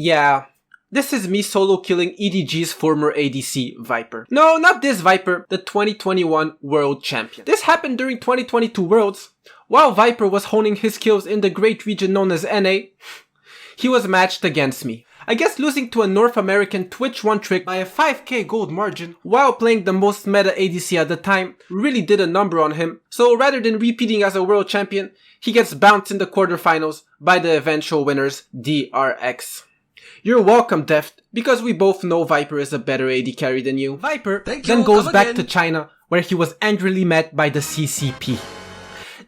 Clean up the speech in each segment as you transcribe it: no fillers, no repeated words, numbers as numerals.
Yeah, this is me solo killing EDG's former ADC, Viper. No, not this Viper, the 2021 World Champion. This happened during 2022 Worlds. While Viper was honing his skills in the great region known as NA, he was matched against me. I guess losing to a North American Twitch one-trick by a 5k gold margin while playing the most meta ADC at the time really did a number on him, so rather than repeating as a world champion, he gets bounced in the quarterfinals by the eventual winners, DRX. You're welcome, Deft, because we both know Viper is a better AD carry than you. Viper then goes back to China, where he was angrily met by the CCP.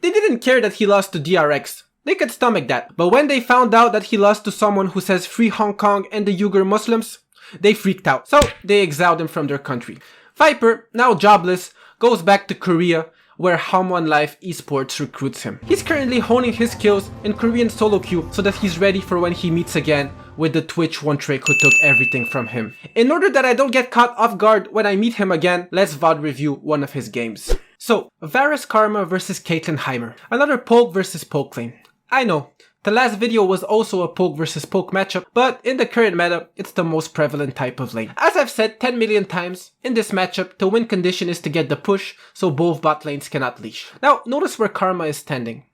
They didn't care that he lost to DRX. They could stomach that, but when they found out that he lost to someone who says free Hong Kong and the Uyghur Muslims, they freaked out, so they exiled him from their country. Viper, now jobless, goes back to Korea, where Hamwon Life Esports recruits him. He's currently honing his skills in Korean solo queue so that he's ready for when he meets again with the Twitch one-trick who took everything from him. In order that I don't get caught off guard when I meet him again, let's VOD review one of his games. So, Varus Karma versus Caitlyn Heimer. Another poke versus poke lane. I know, the last video was also a poke versus poke matchup, but in the current meta, it's the most prevalent type of lane. As I've said 10 million times, in this matchup, the win condition is to get the push, so both bot lanes cannot leash. Now, notice where Karma is standing.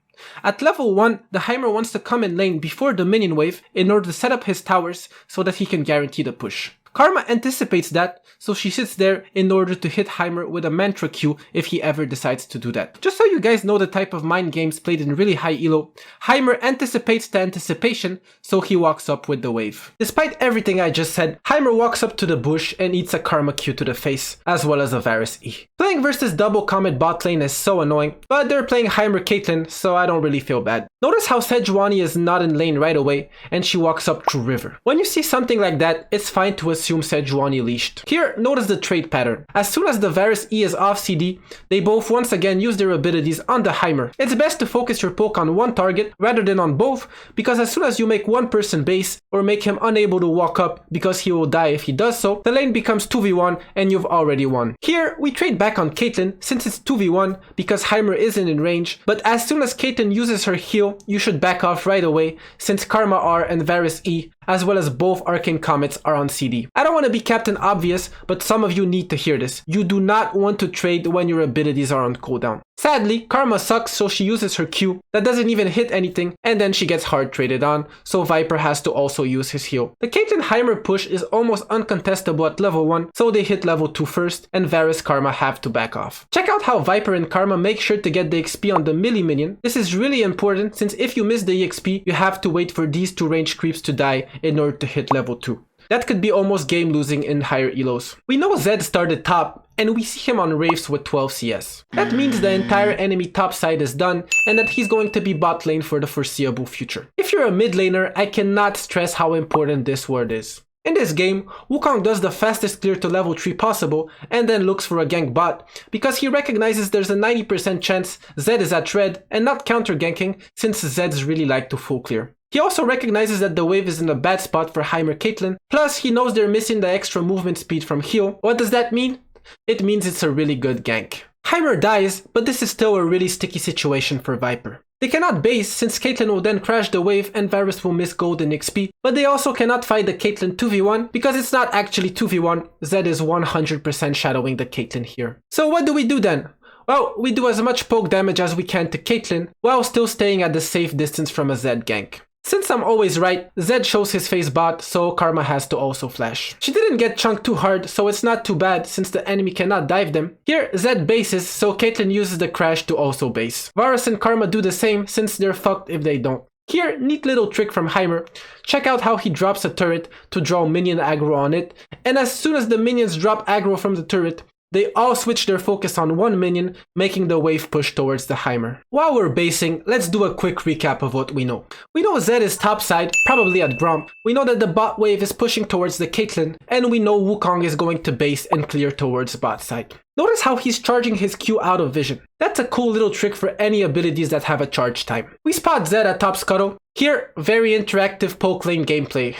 At level 1, the Heimer wants to come in lane before the minion wave in order to set up his towers so that he can guarantee the push. Karma anticipates that, so she sits there in order to hit Heimer with a mantra Q if he ever decides to do that. Just so you guys know the type of mind games played in really high elo, Heimer anticipates the anticipation, so he walks up with the wave. Despite everything I just said, Heimer walks up to the bush and eats a Karma Q to the face, as well as a Varus E. Playing versus double Comet bot lane is so annoying, but they're playing Heimer Caitlyn, so I don't really feel bad. Notice how Sejuani is not in lane right away, and she walks up through river. When you see something like that, it's fine to assume Sejuani leashed. Here, notice the trade pattern. As soon as the Varus E is off CD, they both once again use their abilities on the Heimer. It's best to focus your poke on one target rather than on both, because as soon as you make one person base, or make him unable to walk up because he will die if he does so, the lane becomes 2v1 and you've already won. Here, we trade back on Caitlyn since it's 2v1 because Heimer isn't in range, but as soon as Caitlyn uses her heal, you should back off right away since Karma R and Varus E, as well as both Arcane Comets, are on CD. I don't want to be Captain Obvious, but some of you need to hear this. You do not want to trade when your abilities are on cooldown. Sadly, Karma sucks, so she uses her Q that doesn't even hit anything, and then she gets hard traded on, so Viper has to also use his heal. The Caitlyn Heimer push is almost uncontestable at level 1, so they hit level 2 first, and Varus Karma have to back off. Check out how Viper and Karma make sure to get the XP on the melee minion. This is really important, since if you miss the EXP, you have to wait for these two range creeps to die in order to hit level 2. That could be almost game losing in higher elos. We know Zed started top, and we see him on Wraiths with 12 CS. That means the entire enemy top side is done, and that he's going to be bot lane for the foreseeable future. If you're a mid laner, I cannot stress how important this ward is. In this game, Wukong does the fastest clear to level 3 possible, and then looks for a gank bot, because he recognizes there's a 90% chance Zed is at red and not counter ganking, since Zeds really like to full clear. He also recognizes that the wave is in a bad spot for Heimer Caitlyn, plus he knows they're missing the extra movement speed from heal. What does that mean? It means it's a really good gank. Heimer dies, but this is still a really sticky situation for Viper. They cannot base since Caitlyn will then crash the wave and Varus will miss golden XP, but they also cannot fight the Caitlyn 2v1 because it's not actually 2v1, Zed is 100% shadowing the Caitlyn here. So what do we do then? Well, we do as much poke damage as we can to Caitlyn while still staying at the safe distance from a Zed gank. Since I'm always right, Zed shows his face bot, so Karma has to also flash. She didn't get chunked too hard, so it's not too bad since the enemy cannot dive them. Here, Zed bases, so Caitlyn uses the crash to also base. Varus and Karma do the same since they're fucked if they don't. Here, neat little trick from Heimer. Check out how he drops a turret to draw minion aggro on it, and as soon as the minions drop aggro from the turret, they all switch their focus on one minion, making the wave push towards the Heimer. While we're basing, let's do a quick recap of what we know. We know Zed is topside, probably at Gromp. We know that the bot wave is pushing towards the Caitlyn, and we know Wukong is going to base and clear towards bot side. Notice how he's charging his Q out of vision. That's a cool little trick for any abilities that have a charge time. We spot Zed at top scuttle. Here, very interactive poke lane gameplay.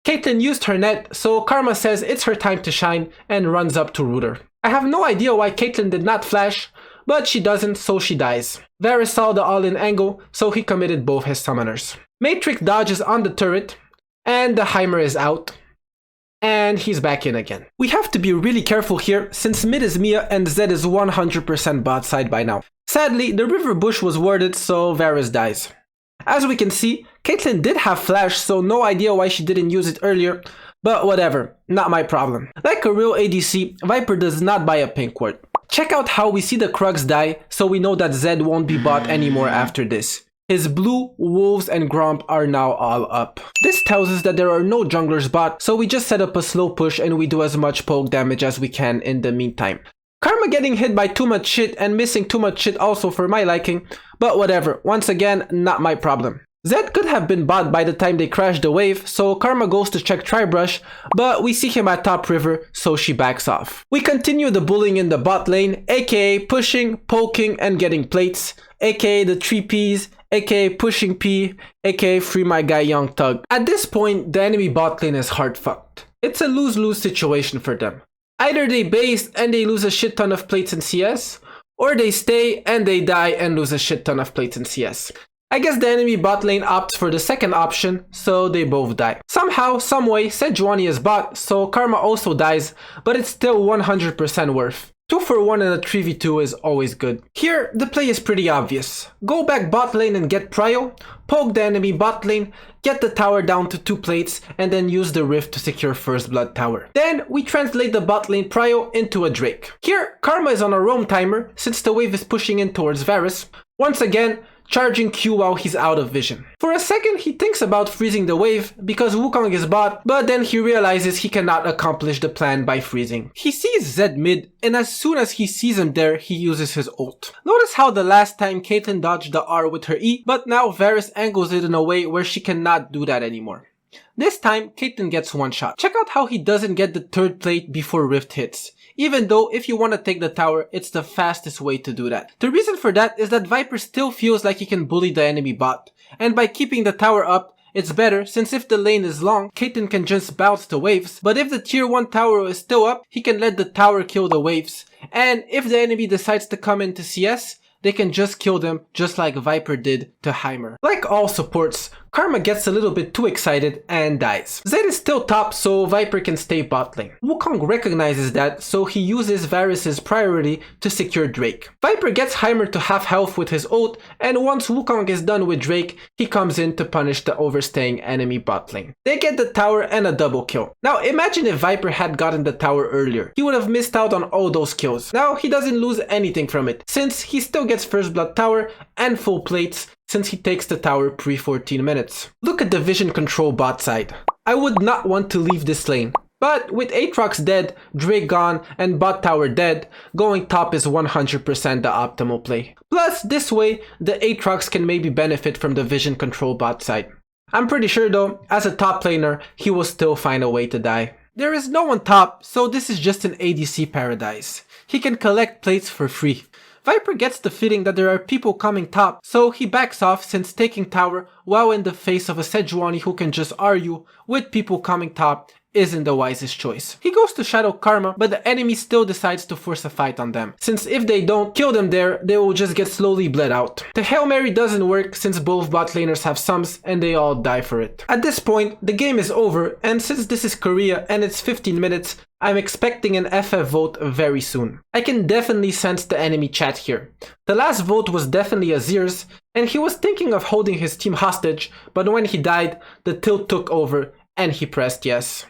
Caitlyn used her net, so Karma says it's her time to shine and runs up to root her. I have no idea why Caitlyn did not flash, but she doesn't, so she dies. Varus saw the all-in angle, so he committed both his summoners. Matrix dodges on the turret, And the Heimer is out. And he's back in again. We have to be really careful here, since mid is Mia and Zed is 100% bot side by now. Sadly, the river bush was warded, so Varus dies. As we can see, Caitlyn did have flash, so no idea why she didn't use it earlier, but whatever, not my problem. Like a real ADC, Viper does not buy a pink ward. Check out how we see the Krugs die, so we know that Zed won't be bot anymore after this. His blue, wolves, and gromp are now all up. This tells us that there are no junglers bot, so we just set up a slow push and we do as much poke damage as we can in the meantime. Karma getting hit by too much shit and missing too much shit also for my liking, but whatever, once again, not my problem. Zed could have been bot by the time they crashed the wave, so Karma goes to check Tribrush, but we see him at top river, so she backs off. We continue the bullying in the bot lane, aka pushing, poking, and getting plates, aka the 3Ps, aka pushing P, aka free my guy Young Thug. At this point, the enemy bot lane is hard fucked. It's a lose-lose situation for them. Either they base and they lose a shit ton of plates in CS, or they stay and they die and lose a shit ton of plates in CS. I guess the enemy bot lane opts for the second option, so they both die. Somehow, someway, Sejuani is bot, so Karma also dies, but it's still 100% worth. 2 for 1 in a 3v2 is always good. Here, the play is pretty obvious. Go back bot lane and get prio, poke the enemy bot lane, get the tower down to 2 plates, and then use the rift to secure first blood tower. Then, we translate the bot lane prio into a Drake. Here, Karma is on a roam timer, since the wave is pushing in towards Varus. Once again, charging Q while he's out of vision. For a second, he thinks about freezing the wave because Wukong is bot, but then he realizes he cannot accomplish the plan by freezing. He sees Zed mid, and as soon as he sees him there, he uses his ult. Notice how the last time Caitlyn dodged the R with her E, but now Varus angles it in a way where she cannot do that anymore. This time, Caitlyn gets one shot. Check out how he doesn't get the third plate before Rift hits. Even though if you want to take the tower, it's the fastest way to do that. The reason for that is that Viper still feels like he can bully the enemy bot. And by keeping the tower up, it's better since if the lane is long, Caitlyn can just bounce the waves. But if the tier 1 tower is still up, he can let the tower kill the waves. And if the enemy decides to come into CS, they can just kill them just like Viper did to Heimer. Like all supports, Karma gets a little bit too excited and dies. Zed is still top, so Viper can stay bot lane. Wukong recognizes that, so he uses Varus's priority to secure Drake. Viper gets Heimer to half health with his ult, and once Wukong is done with Drake, he comes in to punish the overstaying enemy bot lane. They get the tower and a double kill. Now imagine if Viper had gotten the tower earlier. He would have missed out on all those kills. Now he doesn't lose anything from it, since he still gets first blood tower and full plates, since he takes the tower pre-14 minutes. Look at the vision control bot side. I would not want to leave this lane. But with Aatrox dead, Drake gone, and bot tower dead, going top is 100% the optimal play. Plus, this way, the Aatrox can maybe benefit from the vision control bot side. I'm pretty sure though, as a top laner, he will still find a way to die. There is no one top, so this is just an ADC paradise. He can collect plates for free. Viper gets the feeling that there are people coming top, so he backs off since taking tower while in the face of a Sejuani who can just argue with people coming top isn't the wisest choice. He goes to shadow Karma, but the enemy still decides to force a fight on them, since if they don't kill them there, they will just get slowly bled out. The Hail Mary doesn't work since both bot laners have sums and they all die for it. At this point, the game is over, and since this is Korea and it's 15 minutes, I'm expecting an FF vote very soon. I can definitely sense the enemy chat here. The last vote was definitely Azir's, and he was thinking of holding his team hostage, but when he died, the tilt took over and he pressed yes.